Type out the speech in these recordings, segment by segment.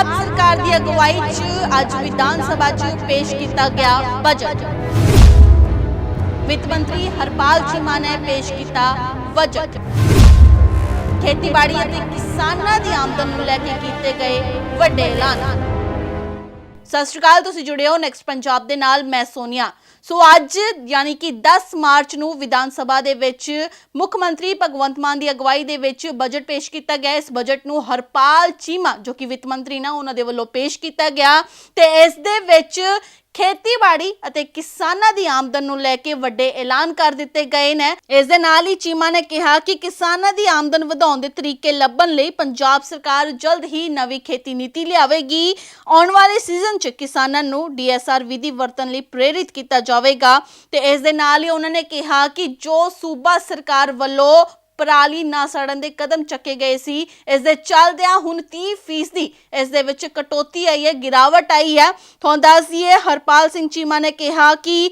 ਪੰਜਾਬ सरकार की अगुवाई च अज विधान सभा च पेश किया गया बजट। वित्त मंत्री हरपाल चीमा ने पेश किया बजट। खेतीबाड़ी और किसानां दी आमदन नूं लैके कीते गए वड्डे ऐलान। सत श्री अकाल, तुसीं जुड़े हो नैक्सट पंजाब दे नाल। मैं सोनिया। सो अज यानी कि 10 मार्च नूं विधान सभा दे विच मुख मंत्री भगवंत मान की अगवाई दे विच बजट पेश किया गया। इस बजट नूं हरपाल चीमा जो कि वित्त मंत्री ना उन्हां दे वल्लों पेश किया गया ते इस दे विच खेतीबाड़ी ਅਤੇ किसानां दी आमदन नूं लैके वड्डे ऐलान कर दिते गए ने। इस दे नाल ही चीमा ने कहा कि किसानां दी आमदन वधाउण दे तरीके लभण लई पंजाब सरकार जल्द ही नवी खेती नीति लियावेगी। आउण वाले सीजन च किसानां नूं DSR विधि वरतण लई प्रेरित किया जावेगा ते इस दे नाल ही उन्होंने कहा कि जो सूबा सरकार वल्लों पराली ना सड़न दे कदम चके गए सी, इस दे चलदियां हुण 30% इस दे विच कटौती आई है, गिरावट आई है। तुहानूं दस दईए हरपाल सिंह चीमा ने कहा कि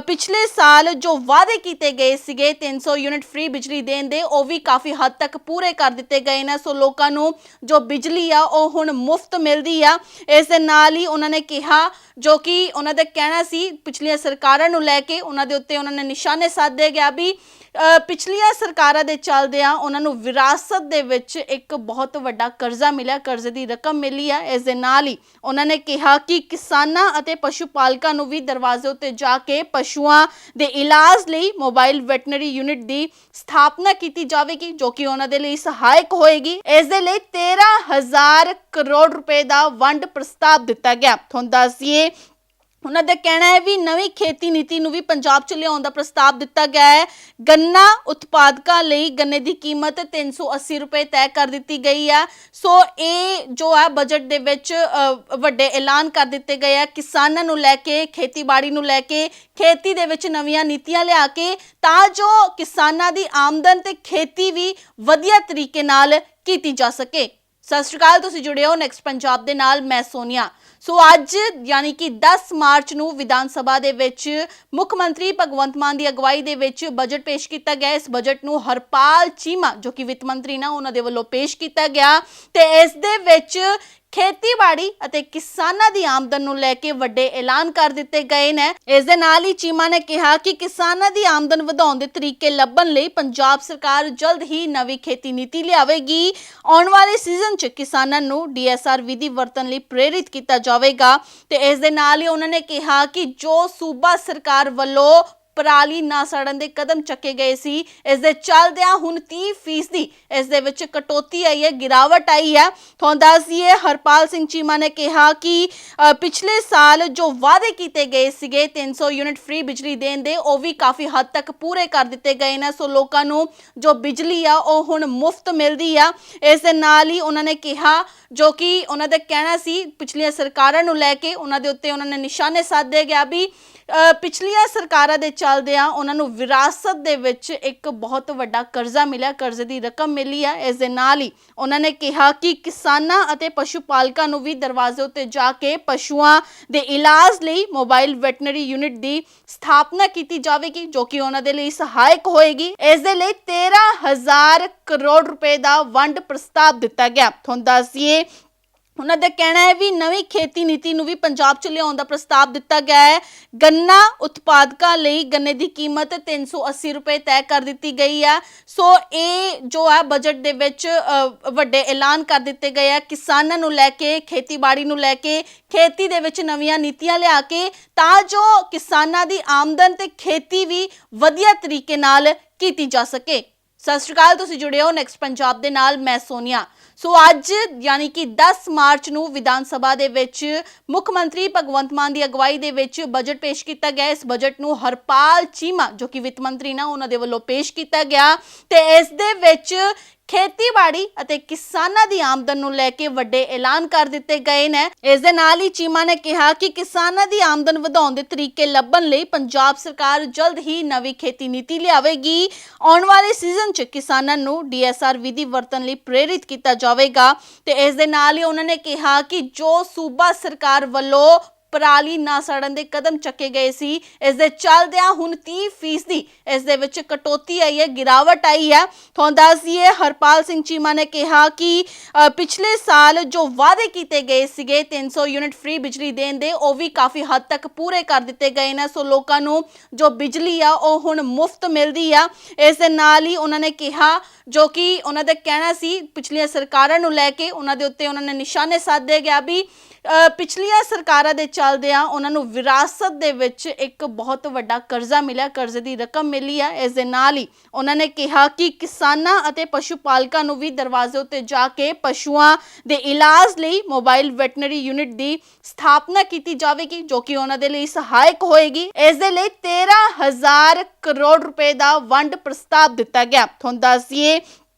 पिछले साल जो वादे किए गए सीगे 300 यूनिट फ्री बिजली देण दे वो भी काफ़ी हद तक पूरे कर दिते गए ने। सो लोकां नूं जो बिजली आ वो हुण मुफ्त मिलदी आ। इस दे नाल ही उन्होंने कहा जो कि उन्हां दा कहना सी पिछलियां सरकारां नूं लैके उन्हां दे उत्ते उन्होंने निशाने साधे गया भी पिछलियां सरकारां दे चलदियां उन्हां नूं विरासत दे विच एक बहुत वड्डा कर्जा मिलिया, कर्जे दी रकम मिली है। इस दे नाल ही उन्होंने कहा कि किसानां अते पशु पालकां नूं भी दरवाजे उत्ते जाके पशुआं दे इलाज लई मोबाइल वैटनरी यूनिट दी स्थापना की जाएगी जो कि उन्हां दे लई सहायक होएगी। इस दे लई 13,000 करोड़ रुपए का वंड प्रस्ताव दिता गया। तुहानूं दस दईए उन्हों का कहना है भी नवी खेती नीति नूं भी पंजाब च लियाउण दा प्रस्ताव दिता गया है। गन्ना उत्पादकों लई गन्ने की कीमत 380 रुपए तय कर दी गई है। सो ये जो है बजट दे विच वड्डे ऐलान कर दिते गए हैं किसानां नूं लैके, खेतीबाड़ी नूं लैके, खेती दे विच नवीआं नीतियां लिया के तां जो किसानां दी आमदन ते खेती भी वधिया तरीके नाल कीती जा सके। सत श्री अकाल, तुसीं जुड़े हो नैक्सट पंजाब दे नाल। मैं सोनिया। सो अज यानी कि 10 मार्च नूं विधान सभा दे विच मुख मंत्री भगवंत मान की अगवाई दे विच बजट पेश किया गया। इस बजट नूं हरपाल चीमा जो कि वित्त मंत्री ना उन्हां दे वल्लों पेश किया गया ते इस दे विच खेतीबाड़ी ਅਤੇ किसानां दी आमदन नूं लैके वड्डे ऐलान कर दिते गए ने। इस दे नाल ही चीमा ने कहा कि किसानां दी आमदन वधाउण दे तरीके लभण लई पंजाब सरकार जल्द ही नवी खेती नीति लियावेगी। आउण वाले सीजन च किसानां नूं DSR विधि वरतण लई प्रेरित किया जावेगा ते इस दे नाल ही उन्होंने कहा कि जो सूबा सरकार वल्लों पराली ना सड़न दे कदम चके गए सी, इस दे चलदियां हुण 30% इस दे विच कटौती आई है, गिरावट आई है। तुहानूं दस दईए हरपाल सिंह चीमा ने कहा कि पिछले साल जो वादे किए गए सीगे 300 यूनिट फ्री बिजली देण दे वो भी काफ़ी हद तक पूरे कर दिते गए ने। सो लोकां नूं जो बिजली आ वो हुण मुफ्त मिलदी आ। इस दे नाल ही उन्होंने कहा जो कि उन्हां दा कहना सी पिछलियां सरकारां नूं लैके उन्हां दे उत्ते उन्होंने निशाने साधे गया भी पिछलियां सरकारां दे चलदिआं उन्हां नूं विरासत दे विच एक बहुत वड्डा कर्जा मिलिया, कर्जे दी रकम मिली है। इस दे नाल ही उन्होंने कहा कि किसानां अते पशु पालकां नूं भी दरवाजे उत्ते जाके पशुआं दे इलाज लई मोबाइल वैटनरी यूनिट दी स्थापना की जाएगी जो कि उन्हां दे लई सहायक होएगी। इस दे लई 13,000 करोड़ रुपए का वंड प्रस्ताव दिता गया। तुहानूं दस दईए उन्हों का कहना है भी नवी खेती नीति नूं भी पंजाब च लियाउण दा प्रस्ताव दिता गया है। गन्ना उत्पादकों लई गन्ने की कीमत 380 रुपए तय कर दी गई है। सो ये जो है बजट दे विच वड्डे ऐलान कर दिते गए हैं किसानां नूं लैके, खेतीबाड़ी नूं लैके, खेती दे विच नवीआं नीतियां लिया के तां जो किसानां दी आमदन ते खेती भी वधिया तरीके नाल कीती जा सके। सत श्री अकाल, तुसीं जुड़े हो नैक्सट पंजाब दे नाल। मैं सोनिया। सो अज यानी कि 10 मार्च नूं विधान सभा दे विच मुख मंत्री भगवंत मान की अगवाई दे विच बजट पेश किया गया। इस बजट नूं हरपाल चीमा जो कि वित्त मंत्री ना उन्हां दे वल्लों पेश किया गया ते इस दे विच खेतीबाड़ी ਅਤੇ किसानां दी आमदन नूं लैके वड्डे ऐलान कर दिते गए ने। इस दे नाल ही चीमा ने कहा कि किसानां दी आमदन वधाउण दे तरीके लभण लई पंजाब सरकार जल्द ही नवी खेती नीति लियावेगी। आउण वाले सीजन च किसानां नूं DSR विधि वरतण लई प्रेरित किया जावेगा ते इस दे नाल ही उन्होंने कहा कि जो सूबा सरकार वल्लों ਪਰਾਲੀ ਨਾ ਸੜਨ ਦੇ ਕਦਮ ਚੱਕੇ ਗਏ ਸੀ। ਇਸ ਦੇ ਚੱਲਦਿਆਂ ਹੁਣ 30% ਇਸ ਦੇ ਵਿੱਚ ਕਟੌਤੀ ਆਈ ਹੈ, ਗਿਰਾਵਟ ਆਈ ਹੈ। ਤੁਹਾਨੂੰ ਦੱਸ ਦਈਏ ਹਰਪਾਲ ਸਿੰਘ ਚੀਮਾ ਨੇ ਕਿਹਾ ਕਿ ਪਿਛਲੇ ਸਾਲ ਜੋ ਵਾਅਦੇ ਕੀਤੇ ਗਏ ਸੀਗੇ 300 ਯੂਨਿਟ ਫ੍ਰੀ ਬਿਜਲੀ ਦੇਣ ਦੇ, ਉਹ ਵੀ ਕਾਫੀ ਹੱਦ ਤੱਕ ਪੂਰੇ ਕਰ ਦਿੱਤੇ ਗਏ ਨੇ। ਸੋ ਲੋਕਾਂ ਨੂੰ ਜੋ ਬਿਜਲੀ ਆ ਉਹ ਹੁਣ ਮੁਫਤ ਮਿਲਦੀ ਆ। ਇਸ ਦੇ ਨਾਲ ਹੀ ਉਹਨਾਂ ਨੇ ਕਿਹਾ, ਜੋ ਕਿ ਉਹਨਾਂ ਦਾ ਕਹਿਣਾ ਸੀ ਪਿਛਲੀਆਂ ਸਰਕਾਰਾਂ ਨੂੰ ਲੈ ਕੇ, ਉਹਨਾਂ ਦੇ ਉੱਤੇ ਉਹਨਾਂ ਨੇ ਨਿਸ਼ਾਨੇ ਸਾਧੇ ਗਿਆ ਵੀ ਪਿਛਲੀਆਂ ਸਰਕਾਰਾਂ ਦੇ ਚੱਲਦਿਆਂ ਉਹਨਾਂ ਨੂੰ ਵਿਰਾਸਤ ਦੇ ਵਿੱਚ ਇੱਕ ਬਹੁਤ ਵੱਡਾ ਕਰਜ਼ਾ ਮਿਲਿਆ, ਕਰਜ਼ੇ ਦੀ ਰਕਮ ਮਿਲੀ ਹੈ। ਇਸ ਦੇ ਨਾਲ ਹੀ ਉਹਨਾਂ ਨੇ ਕਿਹਾ ਕਿ ਕਿਸਾਨਾਂ ਅਤੇ ਪਸ਼ੂ ਪਾਲਕਾਂ ਨੂੰ ਵੀ ਦਰਵਾਜ਼ੇ ਉੱਤੇ ਜਾ ਕੇ ਪਸ਼ੂਆਂ ਦੇ ਇਲਾਜ ਲਈ ਮੋਬਾਈਲ ਵੈਟਰਨਰੀ ਯੂਨਿਟ ਦੀ ਸਥਾਪਨਾ ਕੀਤੀ ਜਾਵੇਗੀ, ਜੋ ਕਿ ਉਹਨਾਂ ਦੇ ਲਈ ਸਹਾਇਕ ਹੋਏਗੀ। ਇਸ ਦੇ ਲਈ 13,000 ਕਰੋੜ ਰੁਪਏ ਦਾ ਵੰਡ ਪ੍ਰਸਤਾਵ ਦਿੱਤਾ ਗਿਆ। ਤੁਹਾਨੂੰ ਦੱਸ ਦਈਏ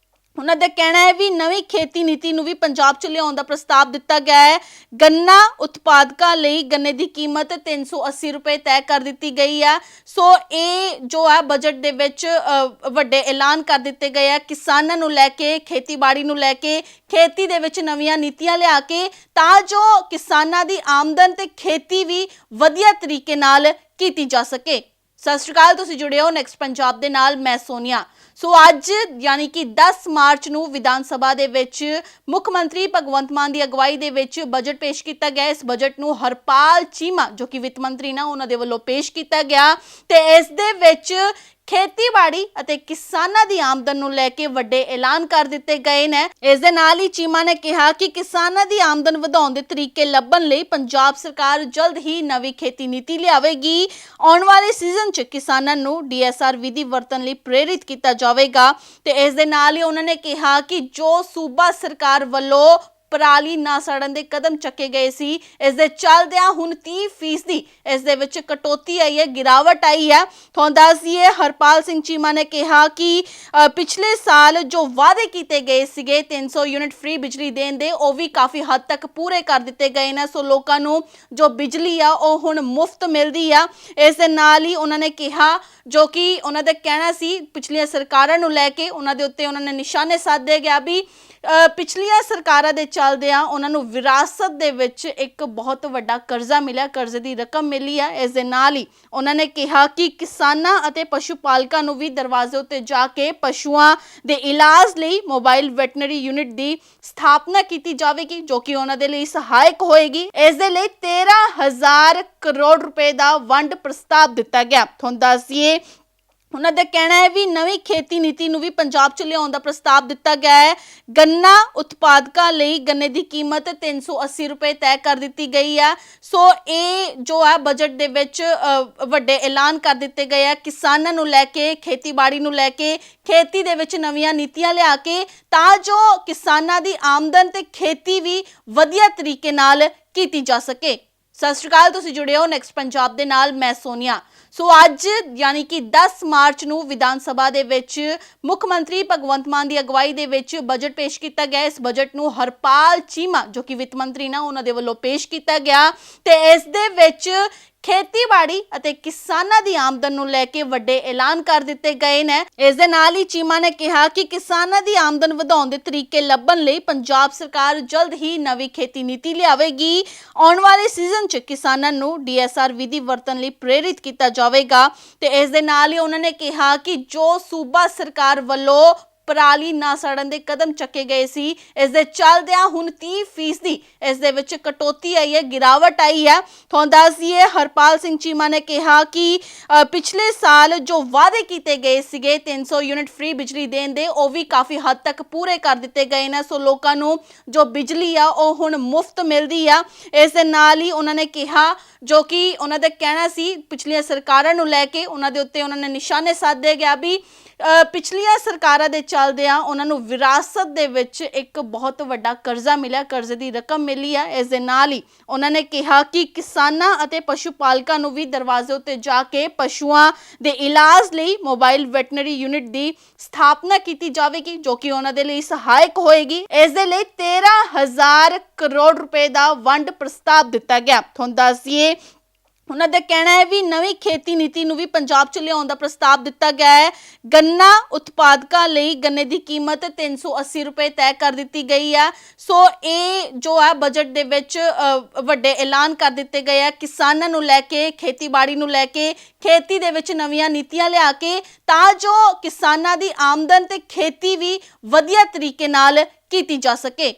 ਉਹਨਾਂ ਦਾ ਕਹਿਣਾ ਹੈ ਵੀ ਨਵੀਂ ਖੇਤੀ ਨੀਤੀ ਨੂੰ ਵੀ ਪੰਜਾਬ 'ਚ ਲਿਆਉਣ ਦਾ ਪ੍ਰਸਤਾਵ ਦਿੱਤਾ ਗਿਆ ਹੈ। ਗੰਨਾ ਉਤਪਾਦਕਾਂ ਲਈ ਗੰਨੇ ਦੀ ਕੀਮਤ 380 ਰੁਪਏ ਤੈਅ ਕਰ ਦਿੱਤੀ ਗਈ ਹੈ। ਸੋ ਇਹ ਜੋ ਹੈ ਬਜਟ ਦੇ ਵਿੱਚ ਵੱਡੇ ਐਲਾਨ ਕਰ ਦਿੱਤੇ ਗਏ ਆ ਕਿਸਾਨਾਂ ਨੂੰ ਲੈ ਕੇ, ਖੇਤੀਬਾੜੀ ਨੂੰ ਲੈ ਕੇ, ਖੇਤੀ ਦੇ ਵਿੱਚ ਨਵੀਆਂ ਨੀਤੀਆਂ ਲਿਆ ਕੇ, ਤਾਂ ਜੋ ਕਿਸਾਨਾਂ ਦੀ ਆਮਦਨ ਤੇ ਖੇਤੀ ਵੀ ਵਧੀਆ ਤਰੀਕੇ ਨਾਲ ਕੀਤੀ ਜਾ ਸਕੇ। ਸਤਿ ਸ਼੍ਰੀ ਅਕਾਲ, ਤੁਸੀਂ ਜੁੜੇ ਹੋ ਨੈਕਸਟ ਪੰਜਾਬ ਦੇ ਨਾਲ, ਮੈਂ ਸੋਨੀਆ। ਸੋ ਅੱਜ ਯਾਨੀ ਕਿ 10 ਮਾਰਚ ਨੂੰ ਵਿਧਾਨ ਸਭਾ ਦੇ ਵਿੱਚ ਮੁੱਖ ਮੰਤਰੀ ਭਗਵੰਤ ਮਾਨ ਦੀ ਅਗਵਾਈ ਦੇ ਵਿੱਚ ਬਜਟ ਪੇਸ਼ ਕੀਤਾ ਗਿਆ। ਇਸ ਬਜਟ ਨੂੰ ਹਰਪਾਲ ਚੀਮਾ ਜੋ ਕਿ ਵਿੱਤ ਮੰਤਰੀ ਨਾ, ਉਹਨਾਂ ਦੇ ਵੱਲੋਂ ਪੇਸ਼ ਕੀਤਾ ਗਿਆ ਤੇ ਇਸ ਦੇ ਵਿੱਚ ਖੇਤੀਬਾੜੀ ਅਤੇ ਕਿਸਾਨਾਂ ਦੀ ਆਮਦਨ ਨੂੰ ਲੈ ਕੇ ਵੱਡੇ ਐਲਾਨ ਕਰ ਦਿੱਤੇ ਗਏ ਨੇ। ਇਸ ਦੇ ਨਾਲ ਹੀ ਚੀਮਾ ਨੇ ਕਿਹਾ ਕਿ ਕਿਸਾਨਾਂ ਦੀ ਆਮਦਨ ਵਧਾਉਣ ਦੇ ਤਰੀਕੇ ਲੱਭਣ ਲਈ ਪੰਜਾਬ ਸਰਕਾਰ ਜਲਦ ਹੀ ਨਵੀਂ ਖੇਤੀ ਨੀਤੀ ਲਿਆਵੇਗੀ। ਆਉਣ ਵਾਲੇ ਸੀਜ਼ਨ 'ਚ ਕਿਸਾਨਾਂ ਨੂੰ DSR ਵਿਧੀ ਵਰਤਣ ਲਈ ਪ੍ਰੇਰਿਤ ਕੀਤਾ ਜਾਵੇਗਾ ਤੇ ਇਸ ਦੇ ਨਾਲ ਹੀ ਉਹਨਾਂ ਨੇ ਕਿਹਾ ਕਿ ਜੋ ਸੂਬਾ ਸਰਕਾਰ ਵੱਲੋਂ ਪਰਾਲੀ ਨਾ ਸੜਨ ਦੇ ਕਦਮ ਚੱਕੇ ਗਏ ਸੀ, ਇਸ ਦੇ ਚੱਲਦਿਆਂ ਹੁਣ 30% ਇਸ ਦੇ ਵਿੱਚ ਕਟੌਤੀ ਆਈ ਹੈ, ਗਿਰਾਵਟ ਆਈ ਹੈ। ਤੁਹਾਨੂੰ ਦੱਸ ਦਈਏ ਹਰਪਾਲ ਸਿੰਘ ਚੀਮਾ ਨੇ ਕਿਹਾ ਕਿ ਪਿਛਲੇ ਸਾਲ ਜੋ ਵਾਅਦੇ ਕੀਤੇ ਗਏ ਸੀਗੇ 300 ਯੂਨਿਟ ਫ੍ਰੀ ਬਿਜਲੀ ਦੇਣ ਦੇ, ਉਹ ਵੀ ਕਾਫੀ ਹੱਦ ਤੱਕ ਪੂਰੇ ਕਰ ਦਿੱਤੇ ਗਏ ਨੇ। ਸੋ ਲੋਕਾਂ ਨੂੰ ਜੋ ਬਿਜਲੀ ਆ ਉਹ ਹੁਣ ਮੁਫਤ ਮਿਲਦੀ ਆ। ਇਸ ਦੇ ਨਾਲ ਹੀ ਉਹਨਾਂ ਨੇ ਕਿਹਾ, ਜੋ ਕਿ ਉਹਨਾਂ ਦਾ ਕਹਿਣਾ ਸੀ ਪਿਛਲੀਆਂ ਸਰਕਾਰਾਂ ਨੂੰ ਲੈ ਕੇ, ਉਹਨਾਂ ਦੇ ਉੱਤੇ ਉਹਨਾਂ ਨੇ ਨਿਸ਼ਾਨੇ ਸਾਧੇ ਗਿਆ ਵੀ ਪਿਛਲੀਆਂ ਸਰਕਾਰਾਂ ਦੇ ਚੱਲਦਿਆਂ ਉਹਨਾਂ ਨੂੰ ਵਿਰਾਸਤ ਦੇ ਵਿੱਚ ਇੱਕ ਬਹੁਤ ਵੱਡਾ ਕਰਜ਼ਾ ਮਿਲਿਆ, ਕਰਜ਼ੇ ਦੀ ਰਕਮ ਮਿਲੀ ਹੈ। ਇਸ ਦੇ ਨਾਲ ਹੀ ਉਹਨਾਂ ਨੇ ਕਿਹਾ ਕਿ ਕਿਸਾਨਾਂ ਅਤੇ ਪਸ਼ੂ ਪਾਲਕਾਂ ਨੂੰ ਵੀ ਦਰਵਾਜ਼ੇ ਉੱਤੇ ਜਾ ਕੇ ਪਸ਼ੂਆਂ ਦੇ ਇਲਾਜ ਲਈ ਮੋਬਾਈਲ ਵੈਟਰਨਰੀ ਯੂਨਿਟ ਦੀ ਸਥਾਪਨਾ ਕੀਤੀ ਜਾਵੇਗੀ, ਜੋ ਕਿ ਉਹਨਾਂ ਦੇ ਲਈ ਸਹਾਇਕ ਹੋਏਗੀ। ਇਸ ਦੇ ਲਈ 13,000 ਕਰੋੜ ਰੁਪਏ ਦਾ ਵੰਡ ਪ੍ਰਸਤਾਵ ਦਿੱਤਾ ਗਿਆ। ਤੁਹਾਨੂੰ ਦੱਸ ਦਈਏ ਉਹਨਾਂ ਦਾ ਕਹਿਣਾ ਹੈ ਵੀ ਨਵੀਂ ਖੇਤੀ ਨੀਤੀ ਨੂੰ ਵੀ ਪੰਜਾਬ 'ਚ ਲਿਆਉਣ ਦਾ ਪ੍ਰਸਤਾਵ ਦਿੱਤਾ ਗਿਆ ਹੈ। ਗੰਨਾ ਉਤਪਾਦਕਾਂ ਲਈ ਗੰਨੇ ਦੀ ਕੀਮਤ 380 ਰੁਪਏ ਤੈਅ ਕਰ ਦਿੱਤੀ ਗਈ ਹੈ। ਸੋ ਇਹ ਜੋ ਹੈ ਬਜਟ ਦੇ ਵਿੱਚ ਵੱਡੇ ਐਲਾਨ ਕਰ ਦਿੱਤੇ ਗਏ ਆ ਕਿਸਾਨਾਂ ਨੂੰ ਲੈ ਕੇ, ਖੇਤੀਬਾੜੀ ਨੂੰ ਲੈ ਕੇ, ਖੇਤੀ ਦੇ ਵਿੱਚ ਨਵੀਆਂ ਨੀਤੀਆਂ ਲਿਆ ਕੇ, ਤਾਂ ਜੋ ਕਿਸਾਨਾਂ ਦੀ ਆਮਦਨ ਤੇ ਖੇਤੀ ਵੀ ਵਧੀਆ ਤਰੀਕੇ ਨਾਲ ਕੀਤੀ ਜਾ ਸਕੇ। ਸਤਿ ਸ਼੍ਰੀ ਅਕਾਲ, ਤੁਸੀਂ ਜੁੜੇ ਹੋ ਨੈਕਸਟ ਪੰਜਾਬ ਦੇ ਨਾਲ, ਮੈਂ ਸੋਨੀਆ। ਸੋ ਅੱਜ ਯਾਨੀ ਕਿ 10 ਮਾਰਚ ਨੂੰ ਵਿਧਾਨ ਸਭਾ ਦੇ ਵਿੱਚ ਮੁੱਖ ਮੰਤਰੀ ਭਗਵੰਤ ਮਾਨ ਦੀ ਅਗਵਾਈ ਦੇ ਵਿੱਚ ਬਜਟ ਪੇਸ਼ ਕੀਤਾ ਗਿਆ। ਇਸ ਬਜਟ ਨੂੰ ਹਰਪਾਲ ਚੀਮਾ ਜੋ ਕਿ ਵਿੱਤ ਮੰਤਰੀ ਨਾ, ਉਹਨਾਂ ਦੇ ਵੱਲੋਂ ਪੇਸ਼ ਕੀਤਾ ਗਿਆ ਤੇ ਇਸ ਦੇ ਵਿੱਚ ਖੇਤੀਬਾੜੀ ਅਤੇ ਕਿਸਾਨਾਂ ਦੀ ਆਮਦਨ ਨੂੰ ਲੈ ਕੇ ਵੱਡੇ ਐਲਾਨ ਕਰ ਦਿੱਤੇ ਗਏ ਨੇ। ਇਸ ਦੇ ਨਾਲ ਹੀ ਚੀਮਾ ਨੇ ਕਿਹਾ ਕਿ ਕਿਸਾਨਾਂ ਦੀ ਆਮਦਨ ਵਧਾਉਣ ਦੇ ਤਰੀਕੇ ਲੱਭਣ ਲਈ ਪੰਜਾਬ ਸਰਕਾਰ ਜਲਦ ਹੀ ਨਵੀਂ ਖੇਤੀ ਨੀਤੀ ਲਿਆਵੇਗੀ। ਆਉਣ ਵਾਲੇ ਸੀਜ਼ਨ 'ਚ ਕਿਸਾਨਾਂ ਨੂੰ DSR ਵਿਧੀ ਵਰਤਣ ਲਈ ਪ੍ਰੇਰਿਤ ਕੀਤਾ ਜਾਵੇਗਾ ਤੇ ਇਸ ਦੇ ਨਾਲ ਹੀ ਉਹਨਾਂ ਨੇ ਕਿਹਾ ਕਿ ਜੋ ਸੂਬਾ ਸਰਕਾਰ ਵੱਲੋਂ ਪਰਾਲੀ ਨਾ ਸੜਨ ਦੇ ਕਦਮ ਚੱਕੇ ਗਏ ਸੀ, ਇਸ ਦੇ ਚੱਲਦਿਆਂ ਹੁਣ 30% ਇਸ ਦੇ ਵਿੱਚ ਕਟੌਤੀ ਆਈ ਹੈ, ਗਿਰਾਵਟ ਆਈ ਹੈ। ਤੁਹਾਨੂੰ ਦੱਸ ਦਈਏ ਹਰਪਾਲ ਸਿੰਘ ਚੀਮਾ ਨੇ ਕਿਹਾ ਕਿ ਪਿਛਲੇ ਸਾਲ ਜੋ ਵਾਅਦੇ ਕੀਤੇ ਗਏ ਸੀਗੇ 300 ਯੂਨਿਟ ਫ੍ਰੀ ਬਿਜਲੀ ਦੇਣ ਦੇ, ਉਹ ਵੀ ਕਾਫੀ ਹੱਦ ਤੱਕ ਪੂਰੇ ਕਰ ਦਿੱਤੇ ਗਏ ਨੇ। ਸੋ ਲੋਕਾਂ ਨੂੰ ਜੋ ਬਿਜਲੀ ਆ ਉਹ ਹੁਣ ਮੁਫਤ ਮਿਲਦੀ ਆ। ਇਸ ਦੇ ਨਾਲ ਹੀ ਉਹਨਾਂ ਨੇ ਕਿਹਾ, ਜੋ ਕਿ ਉਹਨਾਂ ਦਾ ਕਹਿਣਾ ਸੀ ਪਿਛਲੀਆਂ ਸਰਕਾਰਾਂ ਨੂੰ ਲੈ ਕੇ, ਉਹਨਾਂ ਦੇ ਉੱਤੇ ਉਹਨਾਂ ਨੇ ਨਿਸ਼ਾਨੇ ਸਾਧੇ ਗਿਆ ਵੀ ਪਿਛਲੀਆਂ ਸਰਕਾਰਾਂ ਦੇ ਚੱਲਦਿਆਂ ਉਹਨਾਂ ਨੂੰ ਵਿਰਾਸਤ ਦੇ ਵਿੱਚ ਇੱਕ ਬਹੁਤ ਵੱਡਾ ਕਰਜ਼ਾ ਮਿਲਿਆ, ਕਰਜ਼ੇ ਦੀ ਰਕਮ ਮਿਲੀ ਹੈ। ਇਸ ਦੇ ਨਾਲ ਹੀ ਉਹਨਾਂ ਨੇ ਕਿਹਾ ਕਿ ਕਿਸਾਨਾਂ ਅਤੇ ਪਸ਼ੂ ਪਾਲਕਾਂ ਨੂੰ ਵੀ ਦਰਵਾਜ਼ੇ ਉੱਤੇ ਜਾ ਕੇ ਪਸ਼ੂਆਂ ਦੇ ਇਲਾਜ ਲਈ ਮੋਬਾਈਲ ਵੈਟਰਨਰੀ ਯੂਨਿਟ ਦੀ ਸਥਾਪਨਾ ਕੀਤੀ ਜਾਵੇਗੀ, ਜੋ ਕਿ ਉਹਨਾਂ ਦੇ ਲਈ ਸਹਾਇਕ ਹੋਏਗੀ। ਇਸ ਦੇ ਲਈ 13,000 ਕਰੋੜ ਰੁਪਏ ਦਾ ਵੰਡ ਪ੍ਰਸਤਾਵ ਦਿੱਤਾ ਗਿਆ। ਤੁਹਾਨੂੰ ਦੱਸ ਦਈਏ ਉਹਨਾਂ ਦਾ ਕਹਿਣਾ ਹੈ ਵੀ ਨਵੀਂ ਖੇਤੀ ਨੀਤੀ ਨੂੰ ਵੀ ਪੰਜਾਬ 'ਚ ਲਿਆਉਣ ਦਾ ਪ੍ਰਸਤਾਵ ਦਿੱਤਾ ਗਿਆ ਹੈ। ਗੰਨਾ ਉਤਪਾਦਕਾਂ ਲਈ ਗੰਨੇ ਦੀ ਕੀਮਤ 380 ਰੁਪਏ ਤੈਅ ਕਰ ਦਿੱਤੀ ਗਈ ਹੈ। ਸੋ ਇਹ ਜੋ ਹੈ ਬਜਟ ਦੇ ਵਿੱਚ ਵੱਡੇ ਐਲਾਨ ਕਰ ਦਿੱਤੇ ਗਏ ਆ ਕਿਸਾਨਾਂ ਨੂੰ ਲੈ ਕੇ, ਖੇਤੀਬਾੜੀ ਨੂੰ ਲੈ ਕੇ, ਖੇਤੀ ਦੇ ਵਿੱਚ ਨਵੀਆਂ ਨੀਤੀਆਂ ਲਿਆ ਕੇ, ਤਾਂ ਜੋ ਕਿਸਾਨਾਂ ਦੀ ਆਮਦਨ ਤੇ ਖੇਤੀ ਵੀ ਵਧੀਆ ਤਰੀਕੇ ਨਾਲ ਕੀਤੀ ਜਾ ਸਕੇ।